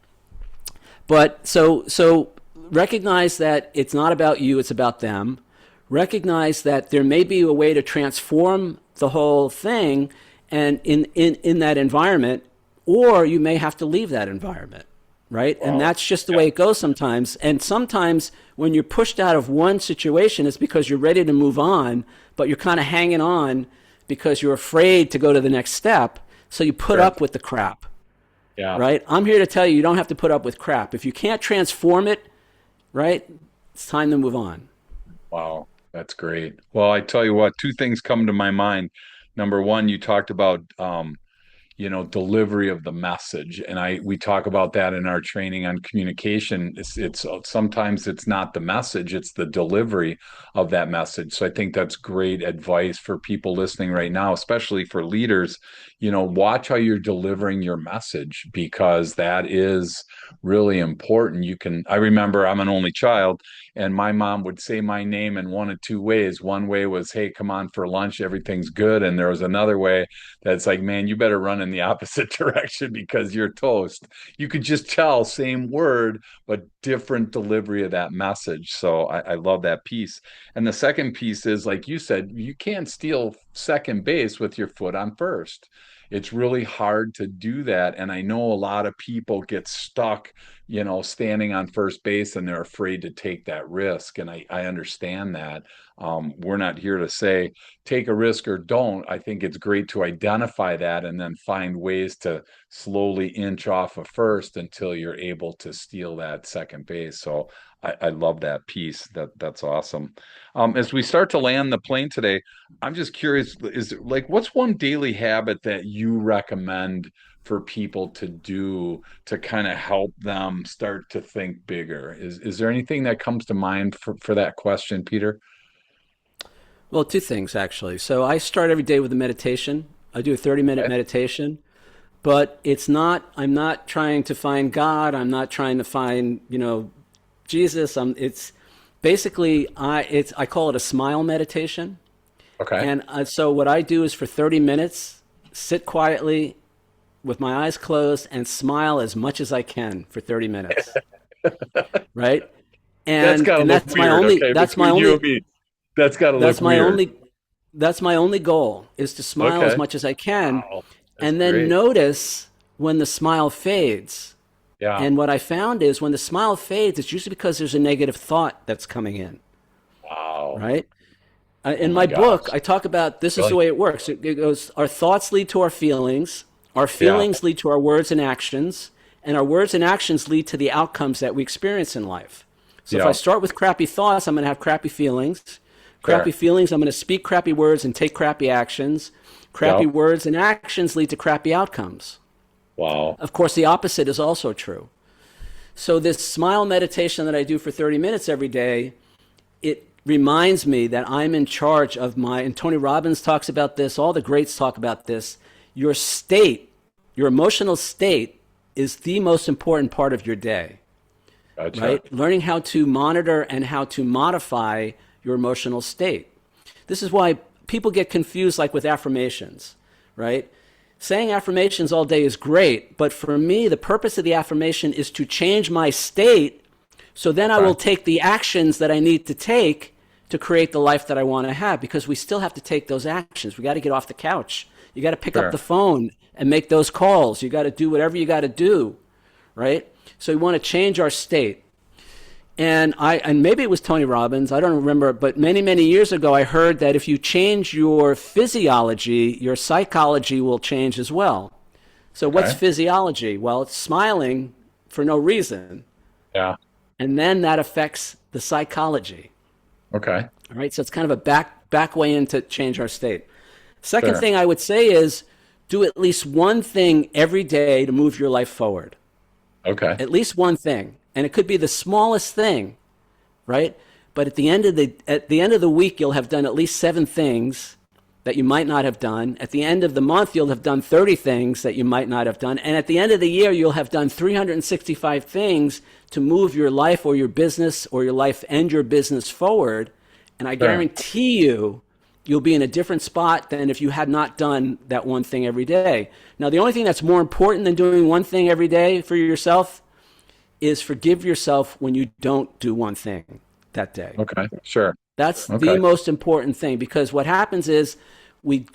But so recognize that it's not about you, it's about them. Recognize that there may be a way to transform the whole thing and in that environment, or you may have to leave that environment, right? And Wow. that's just the Yeah. way it goes sometimes. And sometimes when you're pushed out of one situation, it's because you're ready to move on, but you're kind of hanging on because you're afraid to go to the next step. So you put Sure. up with the crap, Yeah. right? I'm here to tell you, you don't have to put up with crap. If you can't transform it, right, it's time to move on. Wow. That's great. Well, I tell you what, two things come to my mind. Number one, you talked about delivery of the message. And we talk about that in our training on communication. It's sometimes it's not the message, it's the delivery of that message. So I think that's great advice for people listening right now, especially for leaders. Watch how you're delivering your message, because that is really important. I remember, I'm an only child, and my mom would say my name in one of two ways. One way was, "Hey, come on for lunch, everything's good." And there was another way that's like, "Man, you better run in the opposite direction because you're toast." You could just tell, same word, but different delivery of that message. So I love that piece. And the second piece is, like you said, you can't steal second base with your foot on first. It's really hard to do that. And I know a lot of people get stuck, standing on first base, and they're afraid to take that risk. And I understand that. We're not here to say take a risk or don't. I think it's great to identify that and then find ways to slowly inch off of first until you're able to steal that second base. So I love that piece. That's awesome. As we start to land the plane today, I'm just curious, what's one daily habit that you recommend for people to do to kind of help them start to think bigger? Is there anything that comes to mind for that question, Peter? Well, two things actually. So I start every day with a meditation. I do a 30-minute Okay. meditation, but I'm not trying to find God. I'm not trying to find, Jesus. It's basically, I call it a smile meditation. Okay. And so what I do is for 30 minutes, sit quietly with my eyes closed and smile as much as I can for 30 minutes. Right. That's And, got to and look that's my weird, only, okay, that's my between you and only, me. That's got to look that's my weird. only That's my only goal is to smile as Okay. much as I can Wow. That's and then great. notice when the smile fades. Yeah. And what I found is when the smile fades, it's usually because there's a negative thought that's coming in, Wow. right? Oh In my my book, gosh. I talk about this is the Really? way it works. It goes, our thoughts lead to our Yeah. feelings lead to our words and actions, and our words and actions lead to the outcomes that we experience in life. So if I Yeah. start with crappy thoughts, I'm going to have crappy feelings. Crappy Sure. feelings, I'm going to speak crappy words and take crappy actions. Crappy Yeah. words and actions lead to crappy outcomes. Wow. Of course, the opposite is also true. So this smile meditation that I do for 30 minutes every day, it reminds me that I'm in charge of and Tony Robbins talks about this, all the greats talk about this. Your state, your emotional state is the most important part of your day, Gotcha. right? Learning how to monitor and how to modify your emotional state. This is why people get confused, like with affirmations, right? Saying affirmations all day is great, but for me, the purpose of the affirmation is to change my state so then I Okay. will take the actions that I need to take to create the life that I want to have, because we still have to take those actions. We got to get off the couch. You got to pick up Sure. the phone and make those calls. You got to do whatever you got to do, right? So we want to change our state. And maybe it was Tony Robbins, I don't remember, but many years ago I heard that if you change your physiology, your psychology will change as well. So what's Okay. physiology? Well, it's smiling for no reason. Yeah. And then that affects the psychology. Okay. All right. So it's kind of a back way in to change our state. Second Sure. thing I would say is do at least one thing every day to move your life forward. Okay. At least one thing. And it could be the smallest thing, right? But at the end of the week, you'll have done at least 7 things that you might not have done. At the end of the month, you'll have done 30 things that you might not have done. And at the end of the year, you'll have done 365 things to move your life or your business or your life and your business forward. And I Sure. guarantee you'll be in a different spot than if you had not done that one thing every day. Now, the only thing that's more important than doing one thing every day for yourself is forgive yourself when you don't do one thing that day. Okay. Sure. That's the Okay. most important thing, because what happens is we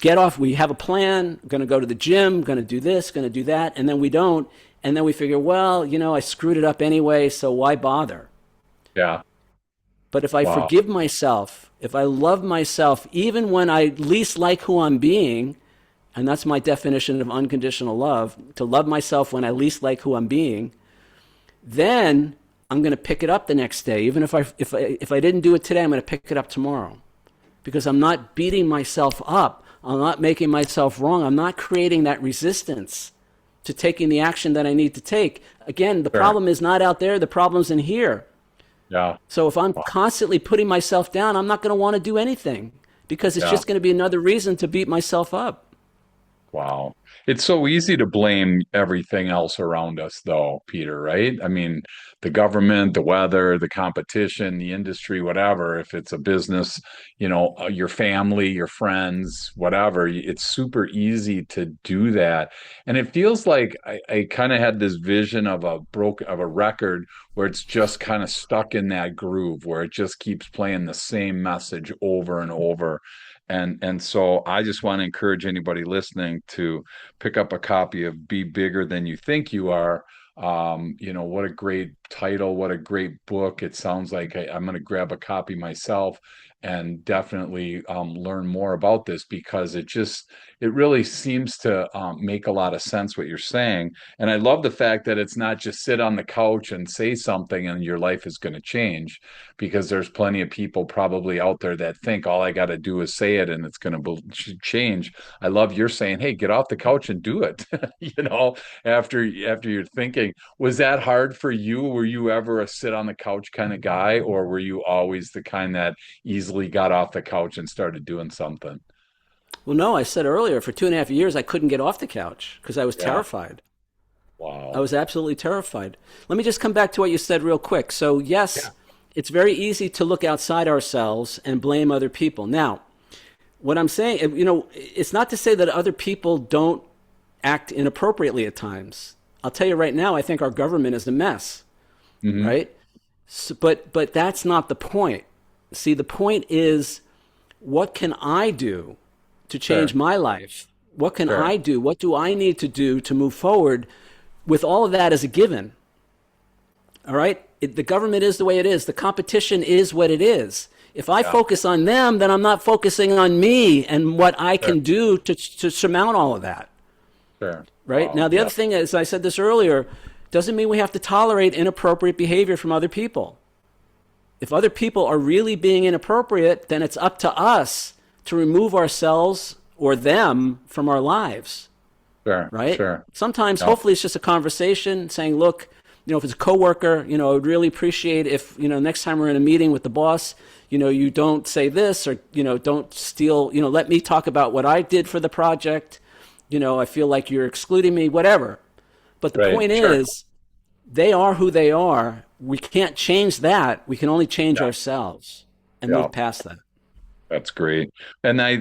have a plan, going to go to the gym, going to do this, going to do that, and then we don't. And then we figure, well, I screwed it up anyway, so why bother? Yeah. But if I Wow. forgive myself, if I love myself, even when I least like who I'm being, and that's my definition of unconditional love, to love myself when I least like who I'm being, then I'm going to pick it up the next day. Even if I didn't do it today, I'm going to pick it up tomorrow. because I'm not beating myself up. I'm not making myself wrong. I'm not creating that resistance to taking the action that I need to take. Again, the Sure. problem is not out there, the problem's in here. Yeah. So if I'm Wow. constantly putting myself down, I'm not going to want to do anything because it's Yeah. just going to be another reason to beat myself up. Wow. It's so easy to blame everything else around us, though, Peter, right? I mean, the government, the weather, the competition, the industry, whatever. If it's a business, your family, your friends, whatever, it's super easy to do that. And it feels like I kind of had this vision of a record where it's just kind of stuck in that groove, where it just keeps playing the same message over and over. And so I just want to encourage anybody listening to pick up a copy of Be Bigger Than You Think You Are. What a great title, what a great book. It sounds like I'm going to grab a copy myself and definitely learn more about this because it really seems to make a lot of sense what you're saying. And I love the fact that it's not just sit on the couch and say something and your life is going to change because there's plenty of people probably out there that think all I got to do is say it and it's going to change. I love you're saying, hey, get off the couch and do it. After you're thinking, was that hard for you? Were you ever a sit on the couch kind of guy, or were you always the kind that easily got off the couch and started doing something? Well, no, I said earlier, for 2.5 years, I couldn't get off the couch because I was Yeah. terrified. I Wow. was absolutely terrified. Let me just come back to what you said real quick. So, Yeah. yes, it's very easy to look outside ourselves and blame other people. Now, what I'm saying, it's not to say that other people don't act inappropriately at times. I'll tell you right now, I think our government is a mess, Hmm. right? So, but that's not the point. See, the point is, what can I do to change Sure. my life? What can Sure. I do? What do I need to do to move forward with all of that as a given? All right? The government is the way it is. The competition is what it is. If I Yeah. focus on them, then I'm not focusing on me and what I Sure. can do to surmount all of that. Sure. Right? Wow. Now, the Yeah. other thing is, I said this earlier, doesn't mean we have to tolerate inappropriate behavior from other people. If other people are really being inappropriate, then it's up to us to remove ourselves or them from our lives, Sure. right? Sure. Sometimes, Yeah. hopefully, it's just a conversation saying, look, if it's a coworker, I would really appreciate if, next time we're in a meeting with the boss, you don't say this or, don't steal, let me talk about what I did for the project. I feel like you're excluding me, whatever. But the Right. point Sure. is, they are who they are. We can't change that. We can only change Yeah. ourselves and Yeah. move past that. That's great. And I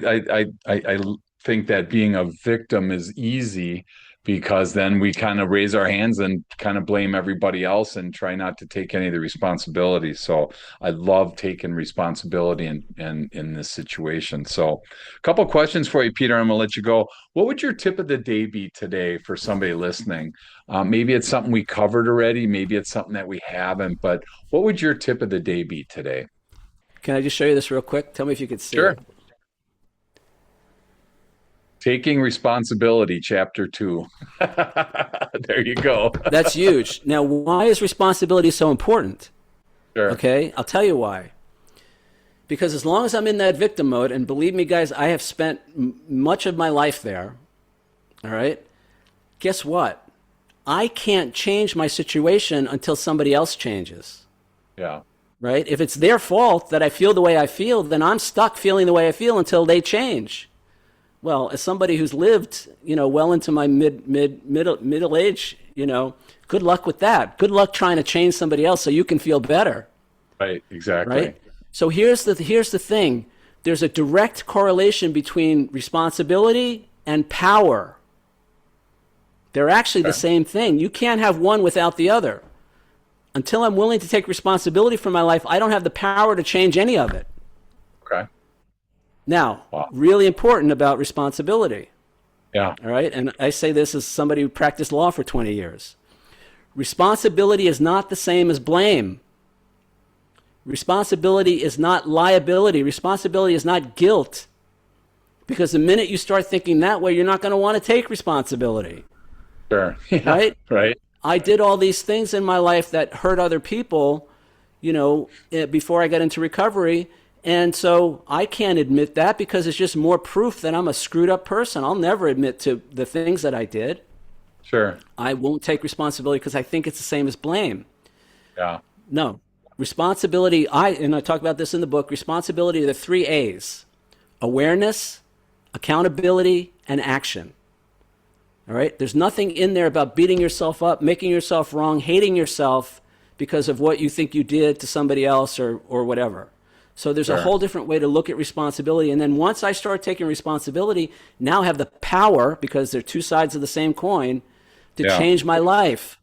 think that being a victim is easy because then we kind of raise our hands and kind of blame everybody else and try not to take any of the responsibility. So I love taking responsibility in this situation. So a couple questions for you, Peter. I'm gonna let you go. What would your tip of the day be today for somebody listening? Maybe it's something we covered already, maybe it's something that we haven't, but what would your tip of the day be today? Can I just show you this real quick? Tell me if you could see Sure. it. Taking Responsibility, Chapter 2. There you go. That's huge. Now, why is responsibility so important? Sure. Okay, I'll tell you why. Because as long as I'm in that victim mode, and believe me, guys, I have spent much of my life there, all right, guess what? I can't change my situation until somebody else changes, Yeah. right? If it's their fault that I feel the way I feel, then I'm stuck feeling the way I feel until they change. Well, as somebody who's lived, well into my middle age, good luck with that. Good luck trying to change somebody else so you can feel better, Right. Exactly. right? So here's the thing. There's a direct correlation between responsibility and power. They're actually the Okay. same thing. You can't have one without the other. Until I'm willing to take responsibility for my life, I don't have the power to change any of it. Okay. Now, Wow. really important about responsibility. Yeah. All right. And I say this as somebody who practiced law for 20 years. Responsibility is not the same as blame. Responsibility is not liability. Responsibility is not guilt. Because the minute you start thinking that way, you're not going to want to take responsibility. Sure. Yeah. Right? Right. I did all these things in my life that hurt other people, before I got into recovery. And so I can't admit that because it's just more proof that I'm a screwed up person. I'll never admit to the things that I did. Sure. I won't take responsibility because I think it's the same as blame. Yeah. No. Responsibility, and I talk about this in the book, responsibility are the three A's: awareness, accountability, and action. All right? There's nothing in there about beating yourself up, making yourself wrong, hating yourself because of what you think you did to somebody else or whatever. So there's a Sure. whole different way to look at responsibility. And then once I start taking responsibility, now I have the power, because they're two sides of the same coin, to Yeah. change my life.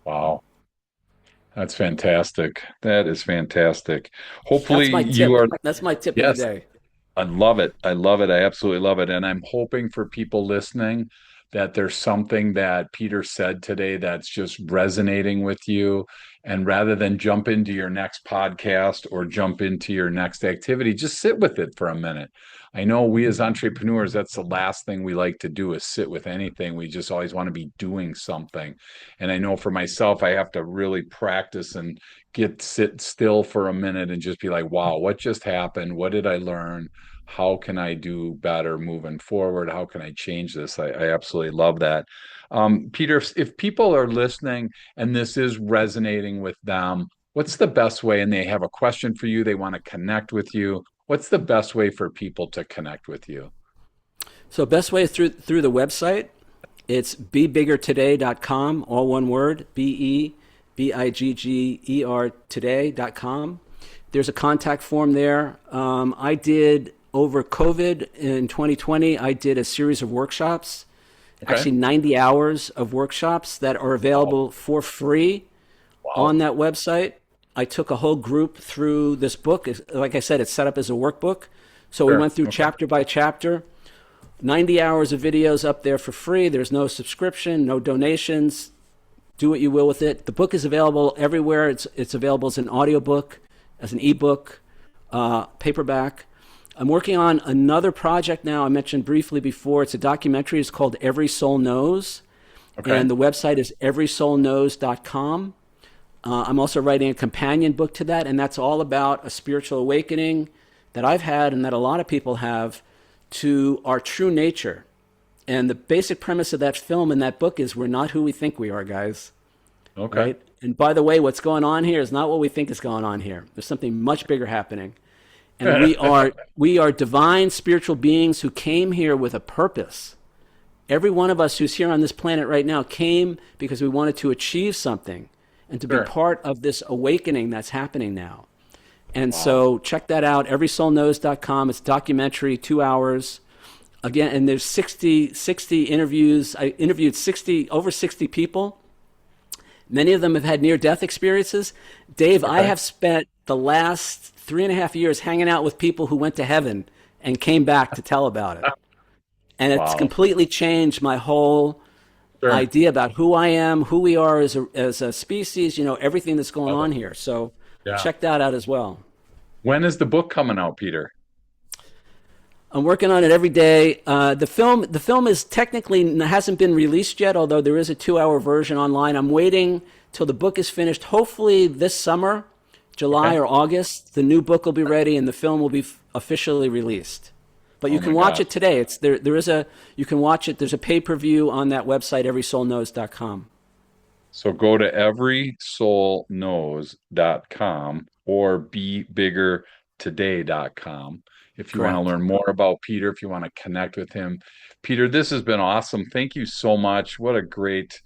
Wow. That's fantastic. That is fantastic. Hopefully That's my you tip. are, That's my tip of the yes, day. I love it. I love it. I absolutely love it. And I'm hoping for people listening that there's something that Peter said today that's just resonating with you. And rather than jump into your next podcast or jump into your next activity, just sit with it for a minute. I know we as entrepreneurs, that's the last thing we like to do is sit with anything. We just always want to be doing something. And I know for myself, I have to really practice and sit still for a minute and just be like, wow, what just happened? What did I learn? How can I do better moving forward? How can I change this? I absolutely love that. Peter, if people are listening and this is resonating with them, what's the best way? And they have a question for you, they want to connect with you. What's the best way for people to connect with you? So best way is through the website. It's bebiggertoday.com, all one word, BEBIGGER today.com. There's a contact form there. I did over COVID in 2020, I did a series of workshops, Okay. actually 90 hours of workshops that are Wow. available for free on Wow. that website. I took a whole group through this book. Like I said, it's set up as a workbook. So we Sure. went through Okay. chapter by chapter. 90 hours of videos up there for free. There's no subscription, no donations. Do what you will with it. The book is available everywhere. It's available as an audiobook, as an ebook, paperback. I'm working on another project now. I mentioned briefly before. It's a documentary. It's called Every Soul Knows, Okay. and the website is everysoulknows.com. I'm also writing a companion book to that, and that's all about a spiritual awakening that I've had and that a lot of people have to our true nature. And the basic premise of that film and that book is we're not who we think we are, guys. Okay. Right? And by the way, what's going on here is not what we think is going on here. There's something much bigger happening. And we are divine spiritual beings who came here with a purpose. Every one of us who's here on this planet right now came because we wanted to achieve something and to be Sure. part of this awakening that's happening now. And Wow. so check that out, everysoulknows.com. It's documentary, 2 hours. Again, and there's 60 interviews. I interviewed over 60 people. Many of them have had near death experiences. Dave, I Okay. have spent the last 3.5 years hanging out with people who went to heaven and came back to tell about it. And it's Wow. completely changed my whole Sure. idea about who I am, who we are as a species, everything that's going Love it. on here. So Yeah. check that out as well. When is the book coming out, Peter? I'm working on it every day. The film is technically hasn't been released yet, although there is a 2 hour version online. I'm waiting till the book is finished. Hopefully this summer, July Okay. or August, the new book will be ready and the film will be officially released. But you Oh my can watch gosh. it today. It's there. There is a You can watch it. There's a pay-per-view on that website, everysoulknows.com. So go to everysoulknows.com or bebiggertoday.com if you want to Correct. learn more about Peter, if you want to connect with him. Peter, this has been awesome. Thank you so much. What a great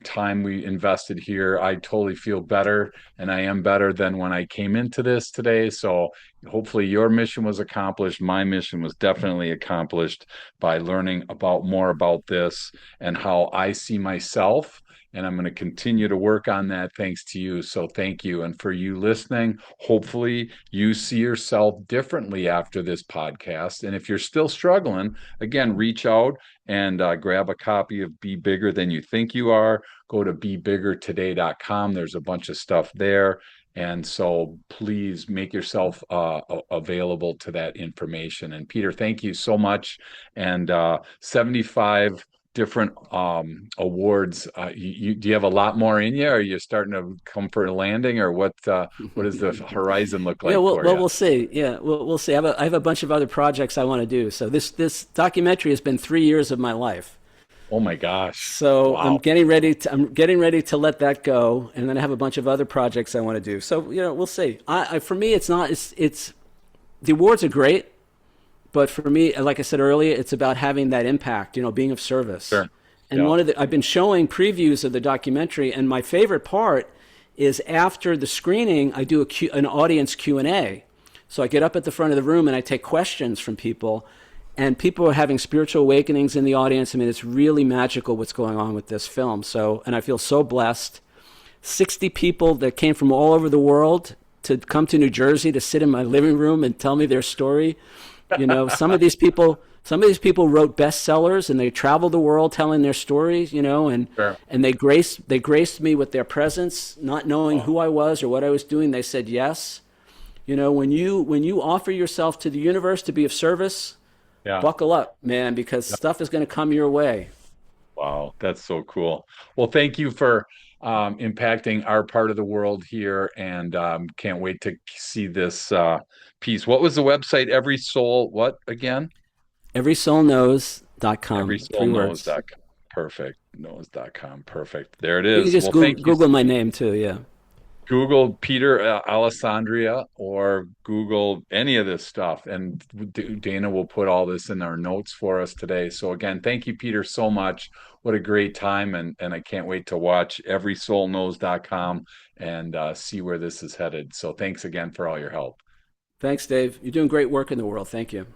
time we invested here. I totally feel better and I am better than when I came into this today. So hopefully your mission was accomplished. My mission was definitely accomplished by learning about more about this and how I see myself, and I'm going to continue to work on that thanks to you. So thank you. And for you listening, hopefully you see yourself differently after this podcast. And if you're still struggling, again, reach out and grab a copy of Be Bigger Than You Think You Are. Go to bebiggertoday.com. There's a bunch of stuff there. And so please make yourself available to that information. And Peter, thank you so much. And 75 different awards. Do you have a lot more in you? Or are you starting to come for a landing, or what does the horizon look Yeah, like for well, you? we'll see. Yeah, we'll see. I have a bunch of other projects I want to do. So this documentary has been 3 years of my life. Oh my gosh. So Wow. I'm getting ready to let that go, and then I have a bunch of other projects I want to do. So we'll see. For me, it's not. It's the awards are great, but for me, like I said earlier, it's about having that impact. Being of service. Sure. And Yeah. I've been showing previews of the documentary, and my favorite part is after the screening, I do an audience Q&A. So I get up at the front of the room and I take questions from people, and people are having spiritual awakenings in the audience. I mean, it's really magical what's going on with this film. So, and I feel so blessed. 60 people that came from all over the world to come to New Jersey to sit in my living room and tell me their story. Some of these people wrote bestsellers and they traveled the world telling their stories, Sure. and they graced me with their presence, not knowing Oh, who I was or what I was doing. They said yes. When you offer yourself to the universe to be of service, yeah. buckle up, man, because stuff is going to come your way. Wow, that's so cool. Well, thank you for impacting our part of the world here, and can't wait to see this piece. What was the website? Every Soul, what again? Everysoulknows.com. 3 words. Everysoulknows.com. Perfect. Knows.com. Perfect. There it You can is. just Well, thank you. Google my name too. Yeah. Google Peter Alessandria or Google any of this stuff. And Dana will put all this in our notes for us today. So again, thank you, Peter, so much. What a great time. And I can't wait to watch everysoulknows.com and see where this is headed. So thanks again for all your help. Thanks, Dave. You're doing great work in the world. Thank you.